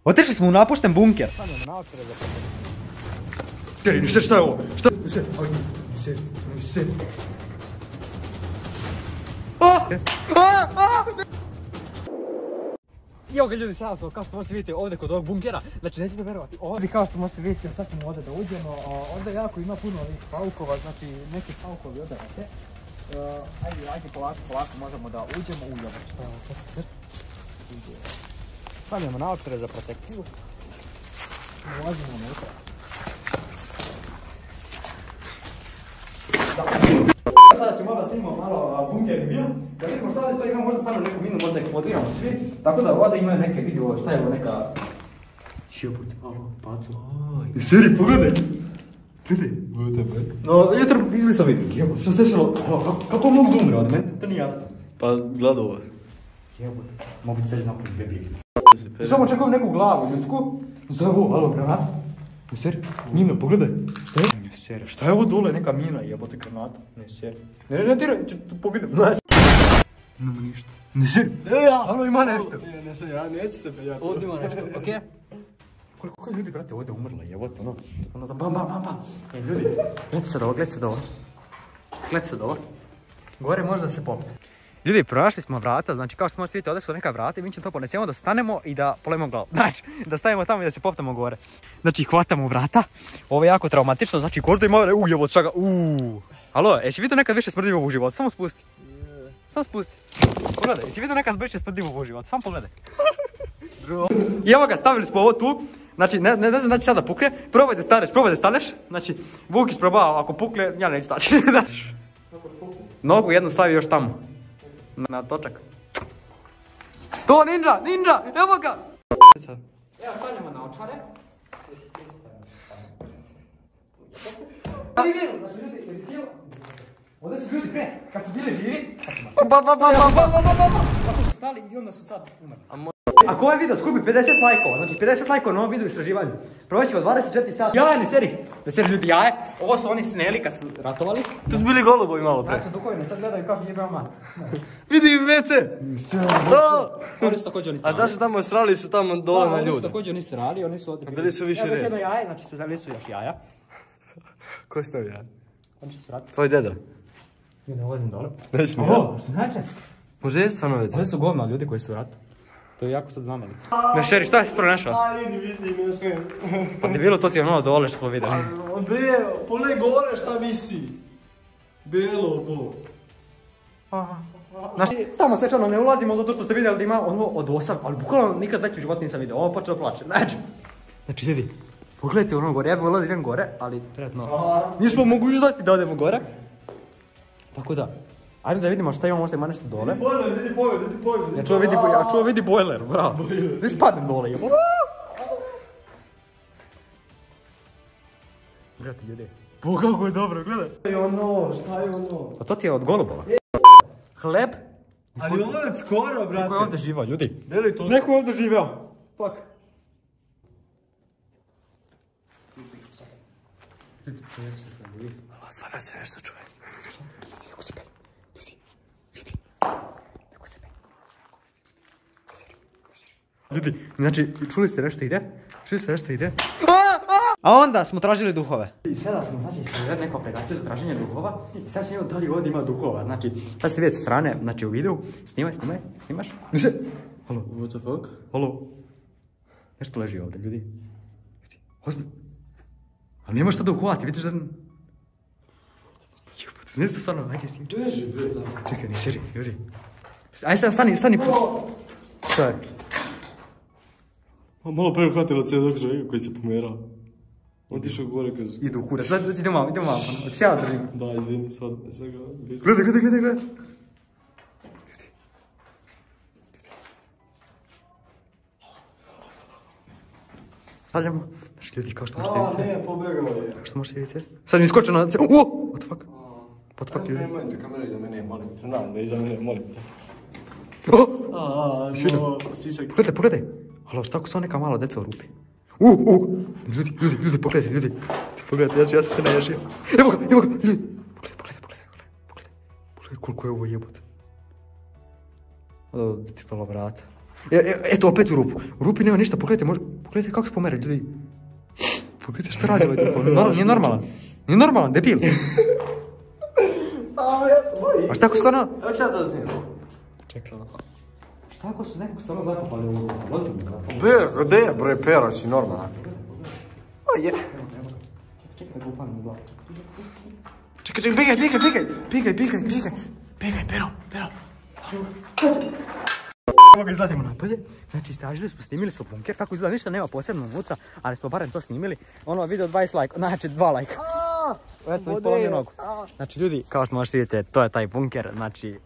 Otišli smo u napušten bunker. Teri, šta je ovo? Šta? Evo ga ljudi, sad kao što možete vidjeti ovdje kod ovog bunkera, znači nećete vjerovati, ovdje kao što možete vidjeti, sad ćemo ovdje da uđemo, ovdje jako ima puno ovih paukova, znači neki paukovi odarate. Ajde polako možemo da uđemo u jobak, šta je ovo? Stavljamo naočare za protekciju. Ulazimo unutra. Sada ćemo da snimamo malo bunkerni bil, da vidimo šta ovdje to ima, možda stvarno neku minu, možda eksplodiramo svi. Tako da ovdje imaju neke video, šta je ovo neka... Jebote, paco. Seri, pogledaj! Gledaj, No, jutro vidjeli sam vidio, jebote, što se desilo, kako mogu da umre od mene, to nije jasno. Pa gladova. Jebote, mogu biti seđi napoj izbjebili. Samo čekam neku glavu ljudsku, za ovo, alo, granata. Seri, Nino, pogledaj, šta je? Ne seri, šta je ovo dole, neka mina, jebote, granata, ne seri. Ne diraj, tu pogledam, znaš. Nema ništa. Ne seri, alo, ima nešto. Ne seri, ja neću se peljati. Ovdje ima nešto, okej? Koliko ljudi, brate, ovdje umrlo, jebote, ono da bam. Ljudi, gledajte sad ovo. Gore može da se popne. Ljudi, pronašli smo vrata, znači kao što možete vidjeti, ovdje su neka vrata i mi ćemo to ponesemo da stanemo i da polemo glavu. Znači, da stavimo tamo i da se popnemo gore. Znači, hvatamo vrata, ovo je jako traumatično, znači kožda ima, jebote, šta ga, Alo, jesi vidio nekad više smrdljivog u životu? Samo spusti. Pogledaj, jesi vidio nekad više smrdljivog u životu? Samo pogledaj. I evo ga, stavili smo ovo tu. Znači, ne znam znači sada pukne. Probaj da staneš. Znači, Vuk isprobao, ako pukne, ja neću stati. Nogu jednu stavi još tamo. Na točak. To, ninja, evo ga! Evo, stavljamo na očare. Znači, ljudi, ovdje su ljudi pre, kad su bili živi, stali i onda su sad umrli. Ako ovaj video skupi 50 lajkova, znači 50 lajkova na ovom video istraživanju, provest ćemo 24 sata. Jaja, ne seri ljudi jaje. Ovo su oni sneli kad su ratovali. Tu su bili golubovi malo pre. Znači, duhovine sad gledaju kako jebeo man. Vidi WC! Oni su također oni A da su tamo srali su tamo dole na ljude. Oni su također oni srali, oni su ovdje. Bili su više red. Evo još red. jedno jaje, znači stavili su još jaja. Ko je stavio jaje? Oni su srati. Tvoj deda. Ja ne ulazim dole. Neću mi ja. Što znači? Može jesti stvarno WC? Ovdje su govna ljudi koji su u ratu. To je jako sad znamenito. Ne šeri, šta si pronašao? Vidi, ne smijem. Pa debilo, to ti je ono dole što smo vidjeli. Pole gore šta visi. Belo ovo. Znači, tamo svečano ne ulazimo zato što ste vidjeli da ima ono od 8, ali bukvalno nikad već u životu nisam vidio. Ovo počeo plaće. Znači, ljudi, pogledajte ono gore, ja bih volio da idem gore, ali trenutno nismo mogućnosti da odemo gore. Tako da, ajde da vidimo šta ima, možda ima nešto dole. Vidi pogled. Ja čuo vidi bojler, bravo. Ne spadnem dole, jebo. Gledajte ljudi. Kako je dobro, gledaj. Šta je ono? A to ti je od golubova. Hleb. Ali ovo je skoro, brate. Neko je ovdje živao, ljudi. Neko je ovdje živeo. Fuck. Stvarno se nešto čuje. Neko se penje. Ljudi, znači, čuli ste nešto ide? A onda smo tražili duhove. I sada smo, znači, stavili neku aplikaciju za traženje duhova i sad ćemo da li ovdje ima duhova, znači, sad ćete vidjeti strane, znači u videu, snimaš? Halo, What the fuck? halo, nešto leži ovdje, ljudi. Ozbiljno. Ali nema šta da uhvati, vidiš da... Jebote, znaš to stvarno, ajde snimi. Drži, bre, znam. Čekaj, ni seri, ljudi. Ajde, stani. Šta je? Malo pre uhvatilo cijel čovjeka koji se pomerao. Otišao gore kroz... Idu u kurac, znači idemo malo, hoćeš ja držim. Da, izvini, sad ga... Gledaj. Stavljamo. Znači ljudi, kao što možete vidjeti. Ne, pobegao je. Kao što možete vidjeti. Sad mi iskočio na... What the fuck, ljudi. Nemojte kamera iza mene, molim te. Znam da je iza mene, molim te. Sisak. Pogledaj. Halo, šta ako su neka mala deca u rupi? Ljudi, pogledajte. Pogledajte, ja sam se naježio. Evo ga, ljudi. Pogledaj koliko je ovo jebote. Ovo ti stala vrata. Eto, opet u rupu. U rupi nema ništa, pogledajte, Pogledajte kako se pomere, ljudi. Pogledajte što radi ovaj tipo, nije normalan. Nije normalan, debil. A šta ako stvarno... Evo ću ja da snimam. Čekaj. Šta ako su nekog stvarno zakopali u ovu? Gde je bre, Pero, si normalan? O je. Čekaj da ga upalim u glavu. Čekaj, Pegaj, Pero. Evo izlazimo napolje, znači istražili smo, snimili smo bunker, kako izgleda, ništa nema posebno unutra, ali smo barem to snimili. Ono video 20 lajka, znači 2 lajka. Eto, ispolomio nogu. Znači ljudi, kao što možete vidjeti, to je taj bunker, znači...